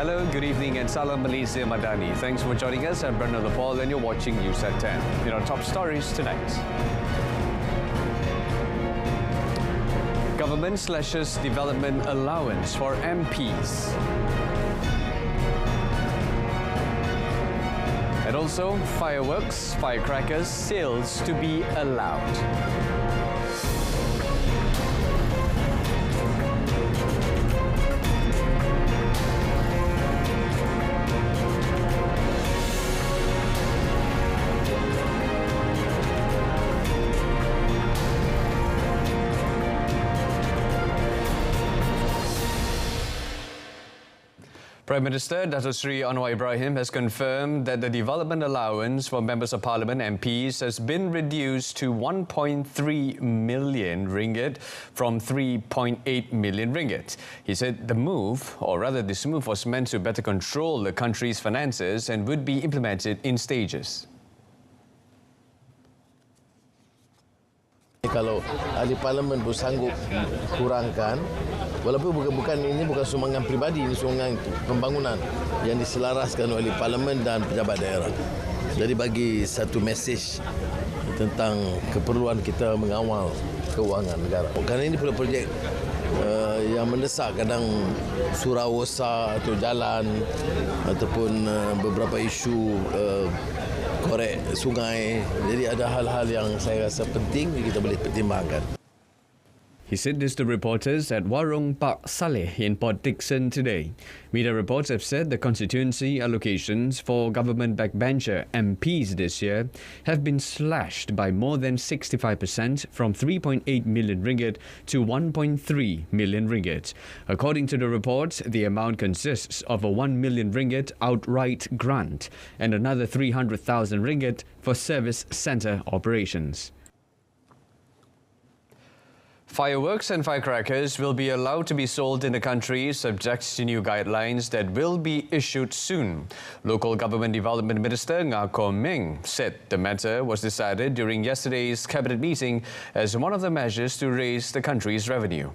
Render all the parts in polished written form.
Hello, good evening and Salam Malaysia Madani. Thanks for joining us. I'm Bernard Paul and you're watching News at 10. Here are top stories tonight. Government slashes development allowance for MPs. And also, fireworks, firecrackers, sales to be allowed. Prime Minister Dato Sri Anwar Ibrahim has confirmed that the development allowance for members of parliament MPs has been reduced to 1.3 million ringgit from 3.8 million ringgit. He said this move was meant to better control the country's finances and would be implemented in stages. Kalau ahli parlimen bersanggup kurangkan, walaupun ini bukan sumbangan pribadi, ini sumbangan pembangunan yang diselaraskan oleh parlimen dan pejabat daerah. Jadi bagi satu mesej tentang keperluan kita mengawal keuangan negara. Kerana ini projek yang mendesak, kadang Surawosa atau jalan ataupun beberapa isu korek sungai. Jadi ada hal-hal yang saya rasa penting kita boleh pertimbangkan. He said this to reporters at Warung Pak Saleh in Port Dickson today. Media reports have said the constituency allocations for government backbencher MPs this year have been slashed by more than 65% from 3.8 million ringgit to 1.3 million ringgit. According to the reports, the amount consists of a 1 million ringgit outright grant and another 300,000 ringgit for service centre operations. Fireworks and firecrackers will be allowed to be sold in the country subject to new guidelines that will be issued soon. Local Government Development Minister Ngah Meng said the matter was decided during yesterday's cabinet meeting as one of the measures to raise the country's revenue.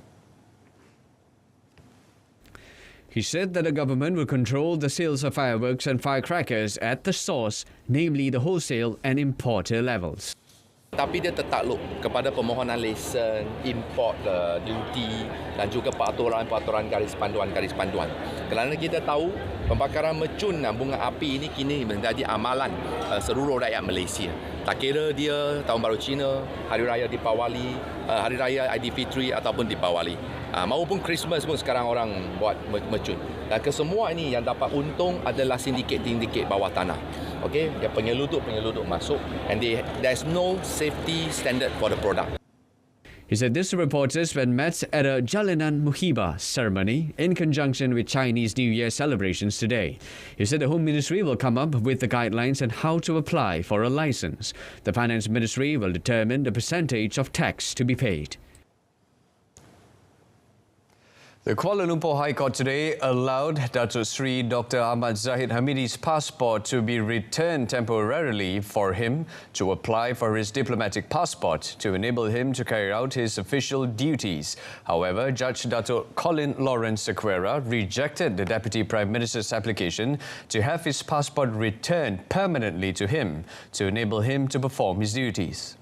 He said that the government will control the sales of fireworks and firecrackers at the source, namely the wholesale and importer levels. Tapi dia tertakluk kepada permohonan lesen, import, duty dan juga peraturan garis panduan. Kerana kita tahu pembakaran mercun bunga api ini kini menjadi amalan seluruh rakyat Malaysia. Tak kira dia Tahun Baru Cina, Hari Raya Deepawali, Hari Raya Aidilfitri ataupun Deepawali. Maupun Christmas pun sekarang orang buat mercun. Dan kesemua ini yang dapat untung adalah sindiket bawah tanah. Okay, yang penyelundup masuk and there's no safety standard for the product. He said this to reporters when met at a Jalinan Muhibah ceremony in conjunction with Chinese New Year celebrations today. He said the Home Ministry will come up with the guidelines on how to apply for a license. The Finance Ministry will determine the percentage of tax to be paid. The Kuala Lumpur High Court today allowed Datuk Sri Dr. Ahmad Zahid Hamidi's passport to be returned temporarily for him to apply for his diplomatic passport to enable him to carry out his official duties. However, Judge Datuk Colin Lawrence Sequeira rejected the Deputy Prime Minister's application to have his passport returned permanently to him to enable him to perform his duties.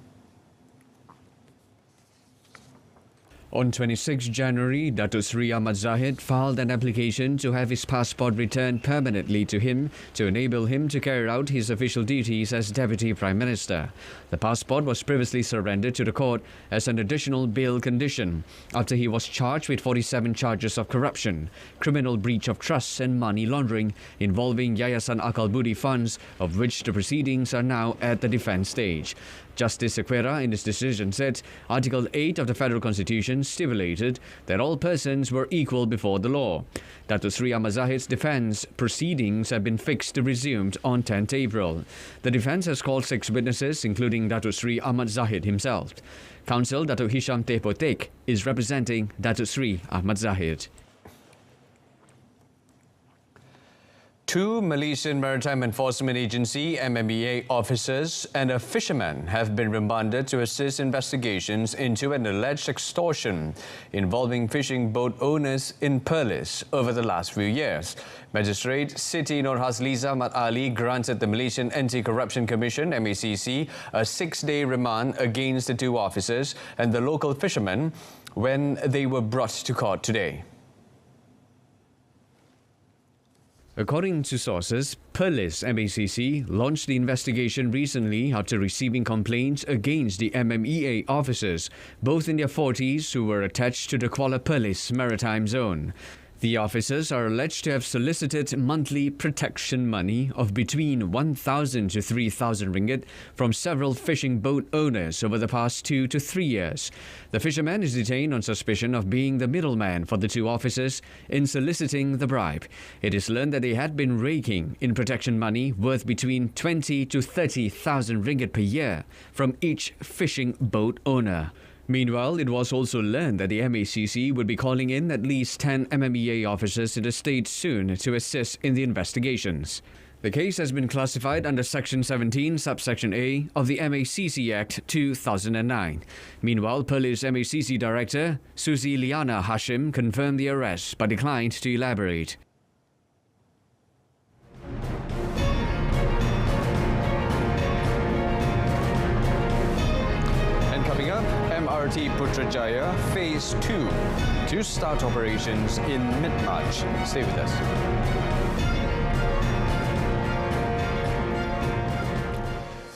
On 26 January, Datuk Sri Ahmad Zahid filed an application to have his passport returned permanently to him to enable him to carry out his official duties as Deputy Prime Minister. The passport was previously surrendered to the court as an additional bail condition after he was charged with 47 charges of corruption, criminal breach of trust and money laundering involving Yayasan Akal Budi funds, of which the proceedings are now at the defence stage. Justice Sequeira, in his decision, said Article 8 of the Federal Constitution stipulated that all persons were equal before the law. Datuk Sri Ahmad Zahid's defence proceedings have been fixed to resume on 10th April. The defence has called 6 witnesses, including Datuk Sri Ahmad Zahid himself. Counsel Datuk Hisham Tehpotek is representing Datuk Sri Ahmad Zahid. Two Malaysian Maritime Enforcement Agency (MMEA) officers and a fisherman have been remanded to assist investigations into an alleged extortion involving fishing boat owners in Perlis over the last few years. Magistrate Siti Nurhazliza Mat Ali granted the Malaysian Anti-Corruption Commission (MACC) a 6-day remand against the two officers and the local fishermen when they were brought to court today. According to sources, Perlis MACC launched the investigation recently after receiving complaints against the MMEA officers, both in their 40s, who were attached to the Kuala Perlis maritime zone. The officers are alleged to have solicited monthly protection money of between 1,000 to 3,000 ringgit from several fishing boat owners over the past 2 to 3 years. The fisherman is detained on suspicion of being the middleman for the two officers in soliciting the bribe. It is learned that they had been raking in protection money worth between 20 to 30,000 ringgit per year from each fishing boat owner. Meanwhile, it was also learned that the MACC would be calling in at least 10 MMEA officers to the state soon to assist in the investigations. The case has been classified under Section 17, Subsection A of the MACC Act 2009. Meanwhile, Perlis MACC Director Suzy Liana Hashim confirmed the arrest but declined to elaborate. Coming up, MRT Putrajaya Phase 2 to start operations in mid-March. Stay with us.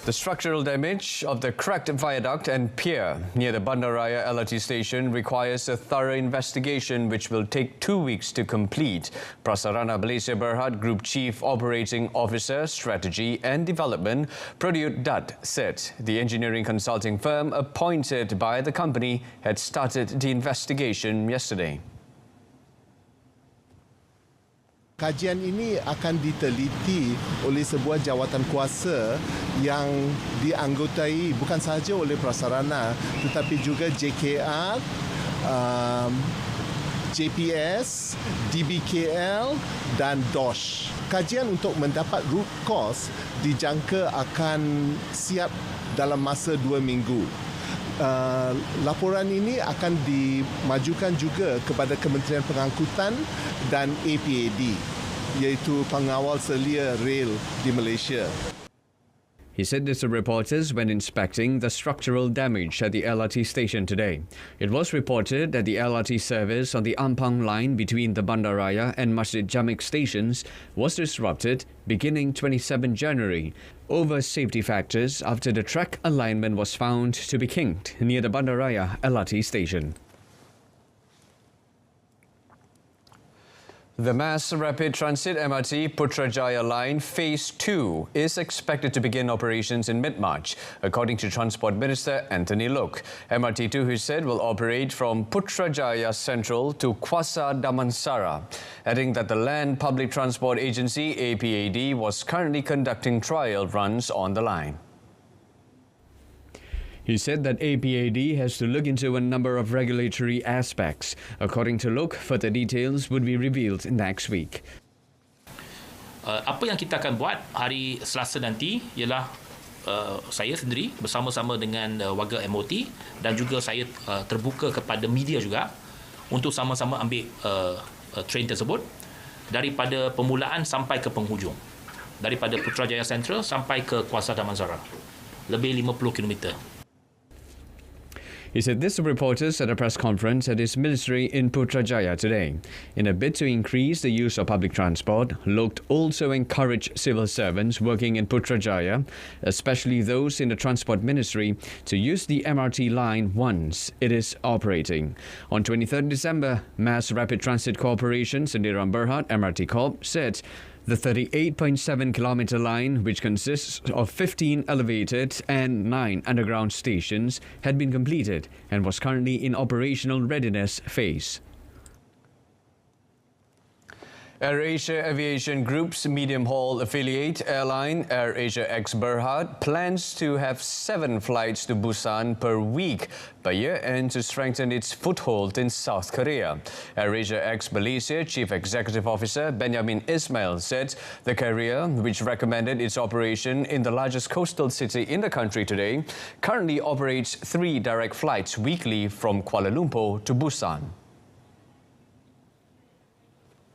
The structural damage of the cracked viaduct and pier near the Bandaraya LRT station requires a thorough investigation which will take 2 weeks to complete. Prasarana Malaysia Berhad Group Chief Operating Officer Strategy and Development Pradyut Dutt said the engineering consulting firm appointed by the company had started the investigation yesterday. Kajian ini akan diteliti oleh sebuah jawatan kuasa yang dianggotai bukan sahaja oleh prasarana tetapi juga JKR, JPS, DBKL dan DOSH. Kajian untuk mendapat root cause dijangka akan siap dalam masa 2 minggu. Laporan ini akan dimajukan juga kepada Kementerian Pengangkutan dan APAD, iaitu Pengawal Selia Rail di Malaysia. He said this to reporters when inspecting the structural damage at the LRT station today. It was reported that the LRT service on the Ampang line between the Bandaraya and Masjid Jamik stations was disrupted beginning 27 January over safety factors after the track alignment was found to be kinked near the Bandaraya LRT station. The Mass Rapid Transit MRT Putrajaya Line Phase 2 is expected to begin operations in mid-March, according to Transport Minister Anthony Loke. MRT2, he said, will operate from Putrajaya Central to Kuasa Damansara, adding that the Land Public Transport Agency, APAD, was currently conducting trial runs on the line. He said that APAD has to look into a number of regulatory aspects. According to Loke, further details would be revealed next week. Apa yang kita akan buat hari Selasa nanti ialah saya sendiri bersama-sama dengan warga MOT dan juga saya terbuka kepada media juga untuk sama-sama ambil train tersebut daripada permulaan sampai ke penghujung. Daripada Putrajaya Central sampai ke Kuasa Damansara. Lebih 50 kilometer. He said this to reporters at a press conference at his ministry in Putrajaya today. In a bid to increase the use of public transport, Loke also encouraged civil servants working in Putrajaya, especially those in the Transport Ministry, to use the MRT line once it is operating. On 23rd December, Mass Rapid Transit Corporation Sdn Berhad MRT Corp said the 38.7-kilometre line, which consists of 15 elevated and 9 underground stations, had been completed and was currently in operational readiness phase. AirAsia Aviation Group's medium-haul affiliate airline AirAsia X Berhad plans to have 7 flights to Busan per week by year-end to strengthen its foothold in South Korea. AirAsia X Malaysia Chief Executive Officer Benjamin Ismail said the carrier, which recommended its operation in the largest coastal city in the country today, currently operates 3 direct flights weekly from Kuala Lumpur to Busan.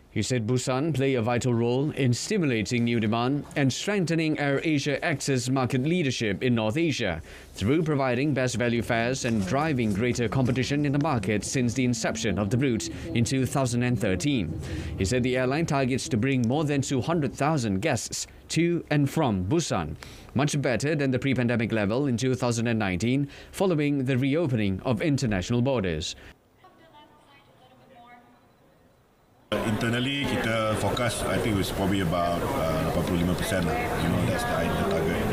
He said Busan play a vital role in stimulating new demand and strengthening AirAsia X's market leadership in North Asia through providing best value fares and driving greater competition in the market since the inception of the route in 2013. He said the airline targets to bring more than 200,000 guests to and from Busan, much better than the pre-pandemic level in 2019 following the reopening of international borders. Internally, kita forecast, I think it's probably about 85% lah. You know, that's the ideal target.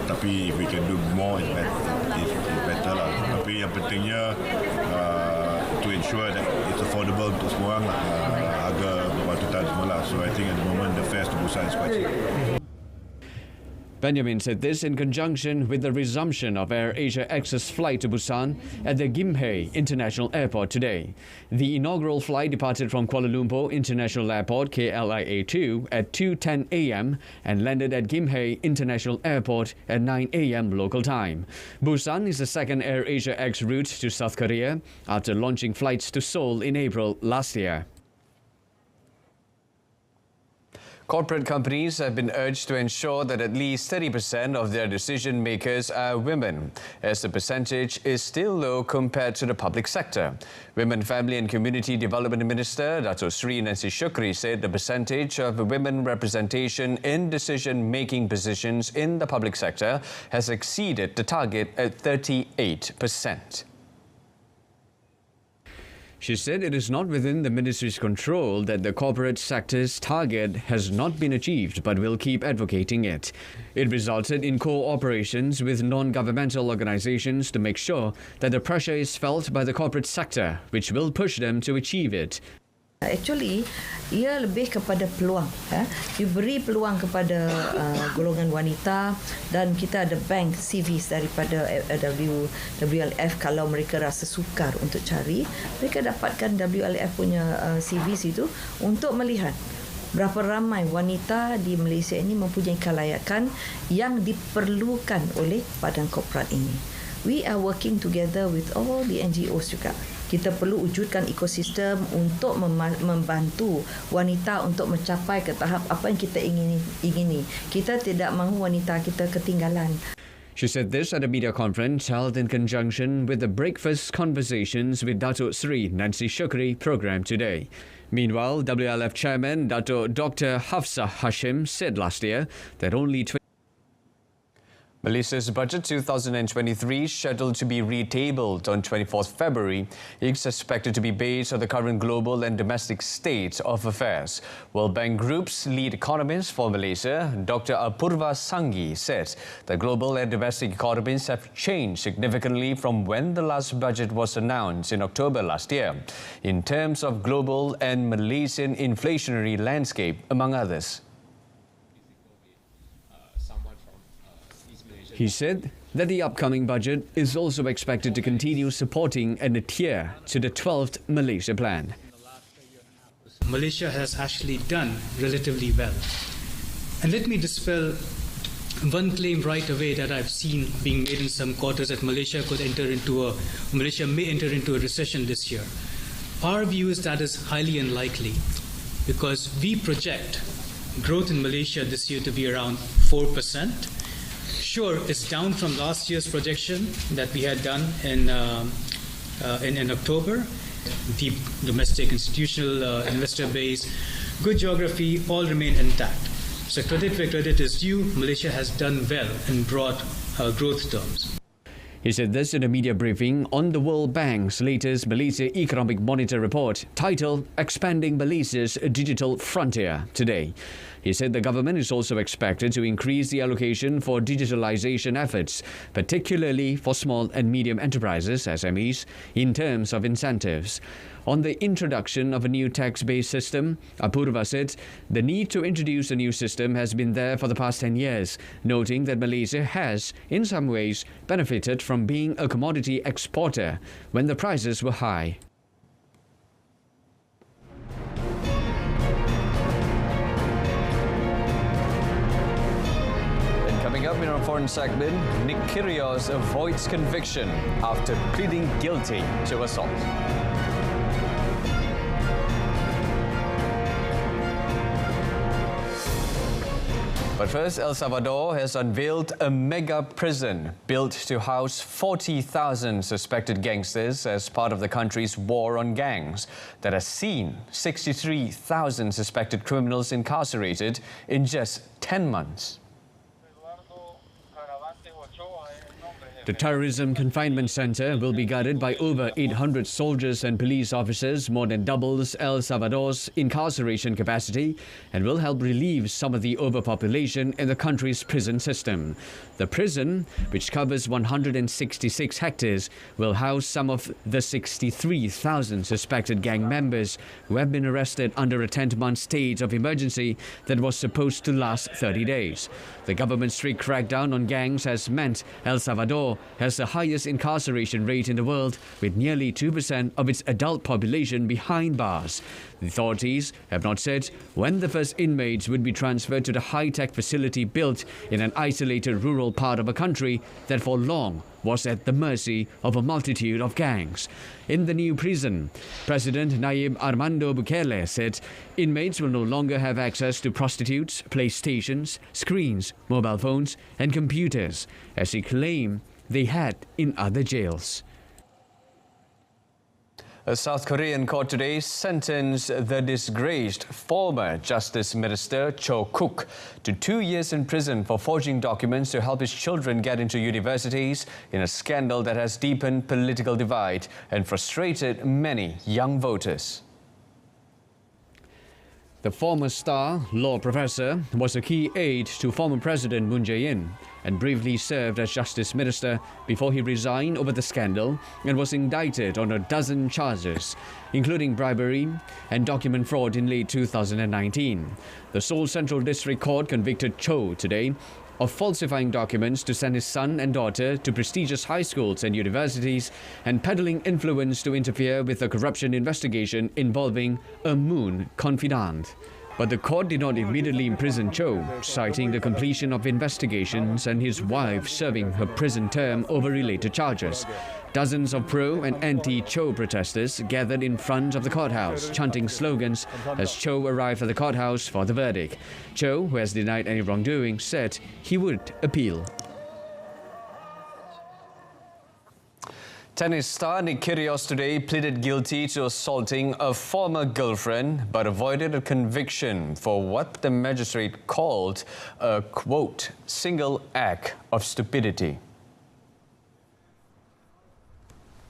Tapi if we can do more, it's better lah. Tapi yang pentingnya to ensure that it's affordable untuk semua orang lah. Harga berpatutan semua lah. So I think at the moment the fares to Busan is quite cheap. Benjamin said this in conjunction with the resumption of AirAsia X's flight to Busan at the Gimhae International Airport today. The inaugural flight departed from Kuala Lumpur International Airport KLIA2 at 2:10 a.m. and landed at Gimhae International Airport at 9 a.m. local time. Busan is the second AirAsia X route to South Korea after launching flights to Seoul in April last year. Corporate companies have been urged to ensure that at least 30% of their decision makers are women, as the percentage is still low compared to the public sector. Women, Family and Community Development Minister Dato' Sri Nancy Shukri said the percentage of women representation in decision-making positions in the public sector has exceeded the target at 38%. She said it is not within the ministry's control that the corporate sector's target has not been achieved, but will keep advocating it. It resulted in co-operations with non-governmental organizations to make sure that the pressure is felt by the corporate sector, which will push them to achieve it. Actually, ia lebih kepada peluang. Diberi peluang kepada golongan wanita dan kita ada bank CVs daripada WLF. Kalau mereka rasa sukar untuk cari, mereka dapatkan WLF punya CVs itu untuk melihat berapa ramai wanita di Malaysia ini mempunyai kelayakan yang diperlukan oleh badan korporat ini. We are working together with all the NGOs juga. Kita perlu wujudkan ekosistem untuk membantu wanita untuk mencapai ke tahap apa yang kita ingini. Kita tidak mahu wanita kita ketinggalan. She said this at a media conference held in conjunction with the Breakfast Conversations with Dato' Sri Nancy Shukri program today. Meanwhile, WLF Chairman Dato' Dr. Hafsah Hashim said last year that only Malaysia's budget 2023, scheduled to be retabled on 24th February, is expected to be based on the current global and domestic state of affairs. World Bank Group's lead economist for Malaysia, Dr. Apurva Sanghi, said the global and domestic economies have changed significantly from when the last budget was announced in October last year, in terms of global and Malaysian inflationary landscape, among others. He said that the upcoming budget is also expected to continue supporting and adhere to the 12th Malaysia Plan. Malaysia has actually done relatively well. And let me dispel one claim right away that I've seen being made in some quarters that Malaysia may enter into a recession this year. Our view is that is highly unlikely because we project growth in Malaysia this year to be around 4%. Sure, it's down from last year's projection that we had done in October. Deep domestic institutional investor base, good geography, all remain intact. So credit where credit is due, Malaysia has done well in broad growth terms. He said this in a media briefing on the World Bank's latest Malaysia Economic Monitor report titled Expanding Malaysia's Digital Frontier today. He said the government is also expected to increase the allocation for digitalization efforts, particularly for small and medium enterprises, SMEs, in terms of incentives. On the introduction of a new tax-based system, Apurva said the need to introduce a new system has been there for the past 10 years, noting that Malaysia has, in some ways, benefited from being a commodity exporter when the prices were high. Coming up in our foreign segment, Nick Kyrgios avoids conviction after pleading guilty to assault. But first, El Salvador has unveiled a mega prison built to house 40,000 suspected gangsters as part of the country's war on gangs that has seen 63,000 suspected criminals incarcerated in just 10 months. The Terrorism Confinement Center will be guarded by over 800 soldiers and police officers, more than doubles El Salvador's incarceration capacity, and will help relieve some of the overpopulation in the country's prison system. The prison, which covers 166 hectares, will house some of the 63,000 suspected gang members who have been arrested under a 10-month state of emergency that was supposed to last 30 days. The government's strict crackdown on gangs has meant El Salvador has the highest incarceration rate in the world, with nearly 2% of its adult population behind bars. The authorities have not said when the first inmates would be transferred to the high-tech facility built in an isolated rural part of a country that for long was at the mercy of a multitude of gangs. In the new prison, President Nayib Armando Bukele said inmates will no longer have access to prostitutes, playstations, screens, mobile phones and computers, as he claimed they had in other jails. A South Korean court today sentenced the disgraced former Justice Minister Cho Kuk to 2 years in prison for forging documents to help his children get into universities in a scandal that has deepened political divide and frustrated many young voters. The former Star law professor was a key aide to former President Moon Jae-in and briefly served as Justice Minister before he resigned over the scandal and was indicted on a dozen charges, including bribery and document fraud in late 2019. The Seoul Central District Court convicted Cho today of falsifying documents to send his son and daughter to prestigious high schools and universities and peddling influence to interfere with a corruption investigation involving a Moon confidant. But the court did not immediately imprison Cho, citing the completion of investigations and his wife serving her prison term over related charges. Dozens of pro- and anti-Cho protesters gathered in front of the courthouse, chanting slogans as Cho arrived at the courthouse for the verdict. Cho, who has denied any wrongdoing, said he would appeal. Tennis star Nick Kyrgios today pleaded guilty to assaulting a former girlfriend but avoided a conviction for what the magistrate called a, quote, single act of stupidity.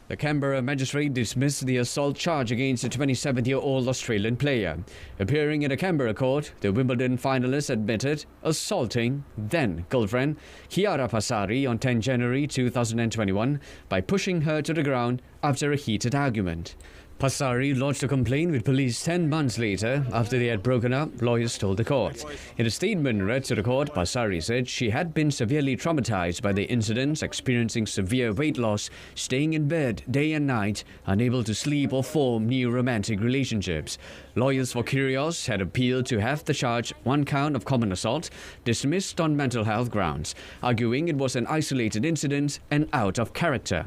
The Canberra magistrate dismissed the assault charge against the 27-year-old Australian player. Appearing in a Canberra court, the Wimbledon finalist admitted assaulting then-girlfriend Chiara Passari on 10 January 2021 by pushing her to the ground after a heated argument. Passari lodged a complaint with police 10 months later after they had broken up, lawyers told the court. In a statement read to the court, Passari said she had been severely traumatized by the incidents, experiencing severe weight loss, staying in bed day and night, unable to sleep or form new romantic relationships. Lawyers for Kyrgios had appealed to have the charge, one count of common assault, dismissed on mental health grounds, arguing it was an isolated incident and out of character.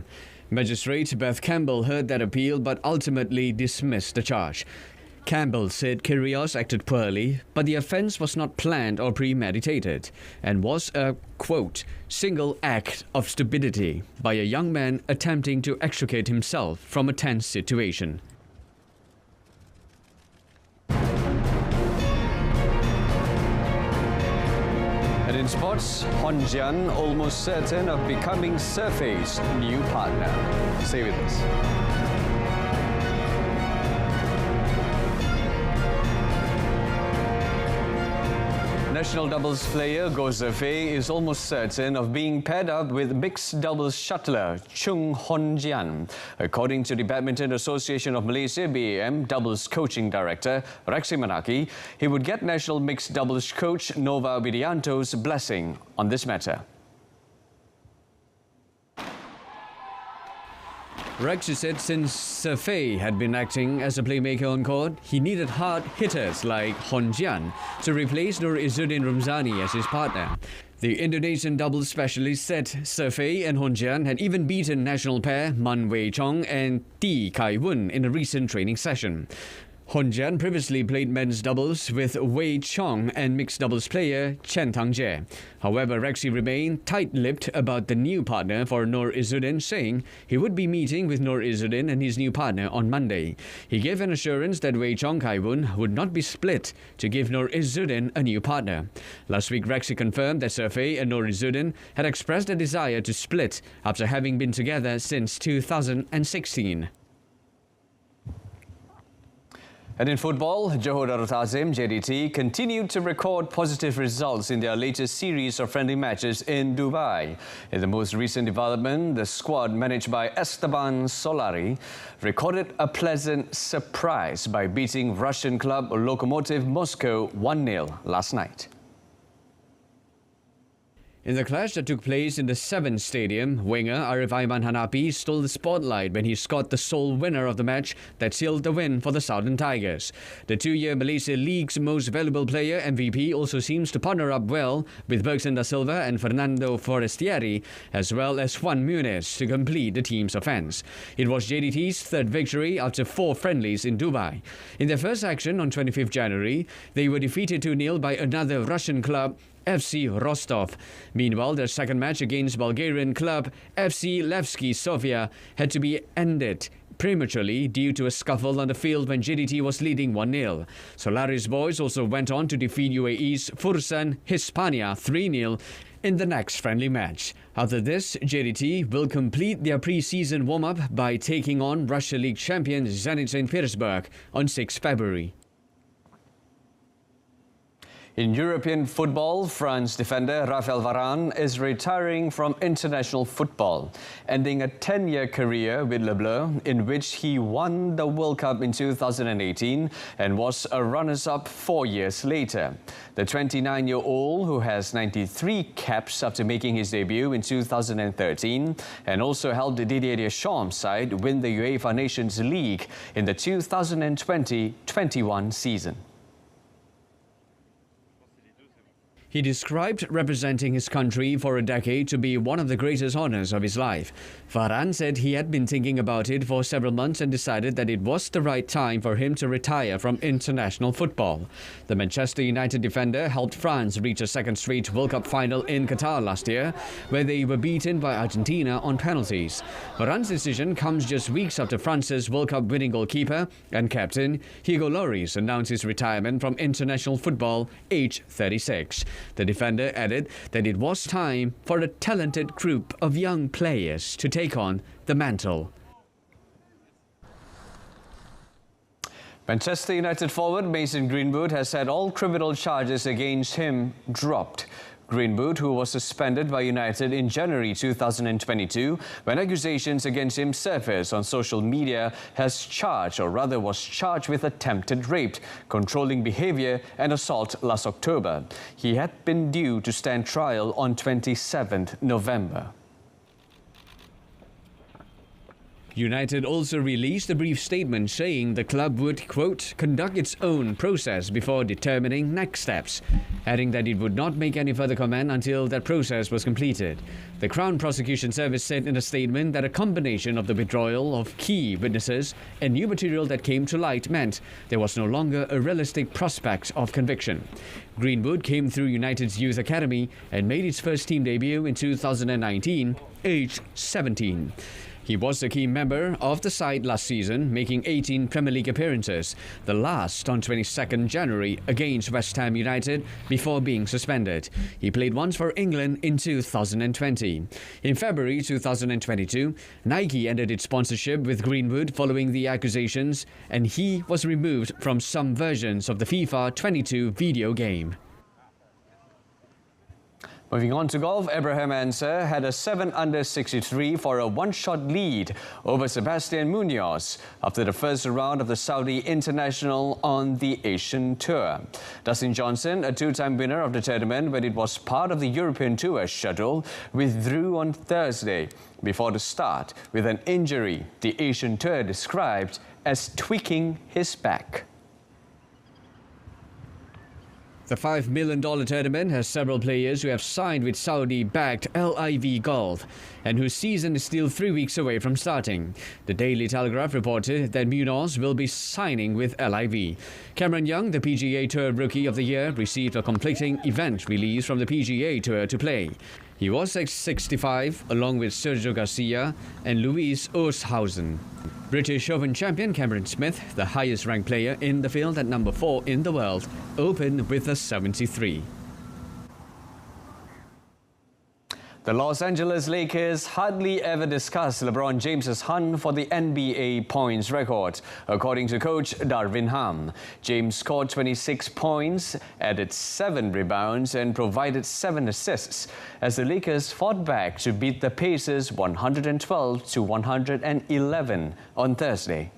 Magistrate Beth Campbell heard that appeal but ultimately dismissed the charge. Campbell said Kyrgios acted poorly, but the offence was not planned or premeditated and was a, quote, single act of stupidity by a young man attempting to extricate himself from a tense situation. And in sports, Hon Jian almost certain of becoming Surface's new partner. Stay with us. National doubles player Goh Zefei is almost certain of being paired up with mixed doubles shuttler Chung Hon Jian. According to the Badminton Association of Malaysia (BAM) doubles coaching director Rasmi, he would get national mixed doubles coach Nova Widianto's blessing on this matter. Rexy said since Zefei had been acting as a playmaker on court, he needed hard hitters like Hon Jian to replace Nur Izzuddin Rumzani as his partner. The Indonesian doubles specialist said Zefei and Hon Jian had even beaten national pair Man Wei Chong and Ti Kai Wun in a recent training session. Hon Jian previously played men's doubles with Wei Chong and mixed doubles player Chen Tangjie. However, Rexy remained tight-lipped about the new partner for Nur Izzuddin, saying he would be meeting with Nur Izzuddin and his new partner on Monday. He gave an assurance that Wei Chong Kai Wun would not be split to give Nur Izzuddin a new partner. Last week, Rexy confirmed that Zefei and Nur Izzuddin had expressed a desire to split after having been together since 2016. And in football, Johor Darul Ta'zim JDT continued to record positive results in their latest series of friendly matches in Dubai. In the most recent development, the squad managed by Esteban Solari recorded a pleasant surprise by beating Russian club Lokomotiv Moscow 1-0 last night. In the clash that took place in the 7th Stadium, winger Arif Aiman Hanapi stole the spotlight when he scored the sole winner of the match that sealed the win for the Southern Tigers. The two-year Malaysia League's most valuable player, MVP, also seems to partner up well with Bergson da Silva and Fernando Forestieri, as well as Juan Muniz to complete the team's offence. It was JDT's third victory after 4 friendlies in Dubai. In their first action on 25th January, they were defeated 2-0 by another Russian club, FC Rostov. Meanwhile, their second match against Bulgarian club FC Levski Sofia had to be ended prematurely due to a scuffle on the field when JDT was leading 1-0. Solari's boys also went on to defeat UAE's Fursan Hispania 3-0 in the next friendly match. After this, JDT will complete their pre-season warm-up by taking on Russia League champion Zenit St. Petersburg on 6 February. In European football, France defender Raphael Varane is retiring from international football, ending a 10-year career with Le Bleu, in which he won the World Cup in 2018 and was a runners-up 4 years later. The 29-year-old, who has 93 caps after making his debut in 2013, and also helped Didier Deschamps' side win the UEFA Nations League in the 2020-21 season. He described representing his country for a decade to be one of the greatest honours of his life. Varane said he had been thinking about it for several months and decided that it was the right time for him to retire from international football. The Manchester United defender helped France reach a second straight World Cup final in Qatar last year, where they were beaten by Argentina on penalties. Varane's decision comes just weeks after France's World Cup winning goalkeeper and captain Hugo Lloris announced his retirement from international football, aged 36. The defender added that it was time for a talented group of young players to take on the mantle. Manchester United forward Mason Greenwood has had all criminal charges against him dropped. Greenwood, who was suspended by United in January 2022 when accusations against him surfaced on social media, was charged with attempted rape, controlling behaviour and assault last October. He had been due to stand trial on 27th November. United also released a brief statement saying the club would, quote, conduct its own process before determining next steps, adding that it would not make any further comment until that process was completed. The Crown Prosecution Service said in a statement that a combination of the withdrawal of key witnesses and new material that came to light meant there was no longer a realistic prospect of conviction. Greenwood came through United's Youth Academy and made its first team debut in 2019, aged 17. He was a key member of the side last season, making 18 Premier League appearances, the last on 22nd January against West Ham United before being suspended. He played once for England in 2020. In February 2022, Nike ended its sponsorship with Greenwood following the accusations, and he was removed from some versions of the FIFA 22 video game. Moving on to golf, Abraham Ancer had a 7-under 63 for a one-shot lead over Sebastian Munoz after the first round of the Saudi International on the Asian Tour. Dustin Johnson, a two-time winner of the tournament when it was part of the European Tour schedule, withdrew on Thursday before the start with an injury the Asian Tour described as tweaking his back. The $5 million tournament has several players who have signed with Saudi-backed LIV Golf and whose season is still 3 weeks away from starting. The Daily Telegraph reported that Munoz will be signing with LIV. Cameron Young, the PGA Tour Rookie of the Year, received a conflicting event release from the PGA Tour to play. He was 65 along with Sergio Garcia and Luis Oosthuizen. British Open champion Cameron Smith, the highest-ranked player in the field at number 4 in the world, opened with a 73. The Los Angeles Lakers hardly ever discuss LeBron James's hunt for the NBA points record, according to coach Darvin Ham. James scored 26 points, added 7 rebounds and provided 7 assists as the Lakers fought back to beat the Pacers 112-111 on Thursday.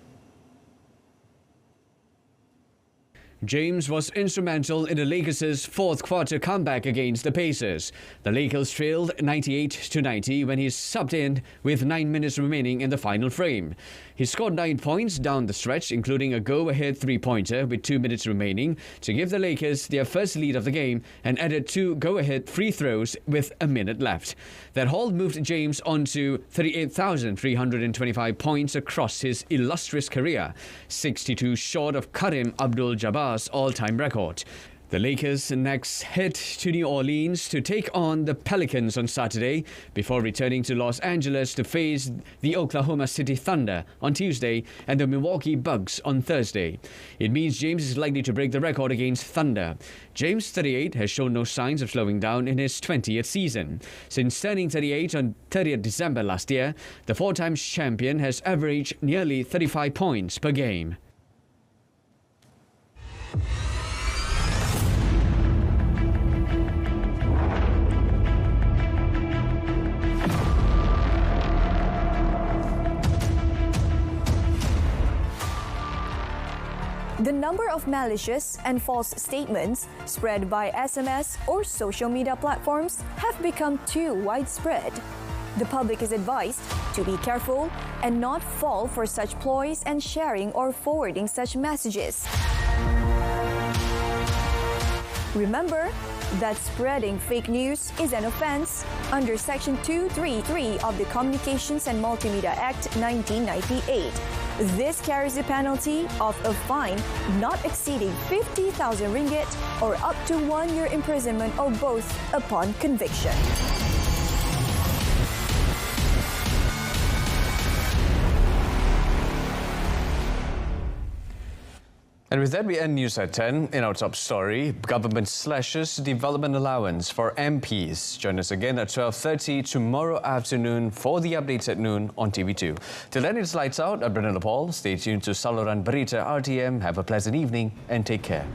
James was instrumental in the Lakers' fourth-quarter comeback against the Pacers. The Lakers trailed 98-90 when he subbed in with 9 minutes remaining in the final frame. He scored 9 points down the stretch, including a go-ahead three-pointer with 2 minutes remaining to give the Lakers their first lead of the game and added 2 go-ahead free throws with a minute left. That haul moved James on to 38,325 points across his illustrious career, 62 short of Kareem Abdul-Jabbar's all-time record. The Lakers next head to New Orleans to take on the Pelicans on Saturday before returning to Los Angeles to face the Oklahoma City Thunder on Tuesday and the Milwaukee Bucks on Thursday. It means James is likely to break the record against Thunder. James, 38, has shown no signs of slowing down in his 20th season. Since turning 38 on 30th December last year, the 4-time champion has averaged nearly 35 points per game. The number of malicious and false statements spread by SMS or social media platforms have become too widespread. The public is advised to be careful and not fall for such ploys and sharing or forwarding such messages. Remember that spreading fake news is an offence under Section 233 of the Communications and Multimedia Act 1998. This carries the penalty of a fine not exceeding 50,000 ringgit or up to 1 year imprisonment or both upon conviction. And with that, we end News at 10. In our top story, government slashes development allowance for MPs. Join us again at 12:30 tomorrow afternoon for the updates at noon on TV2. Till then, it's lights out. I'm Brendan Paul. Stay tuned to saluran Berita RTM. Have a pleasant evening and take care.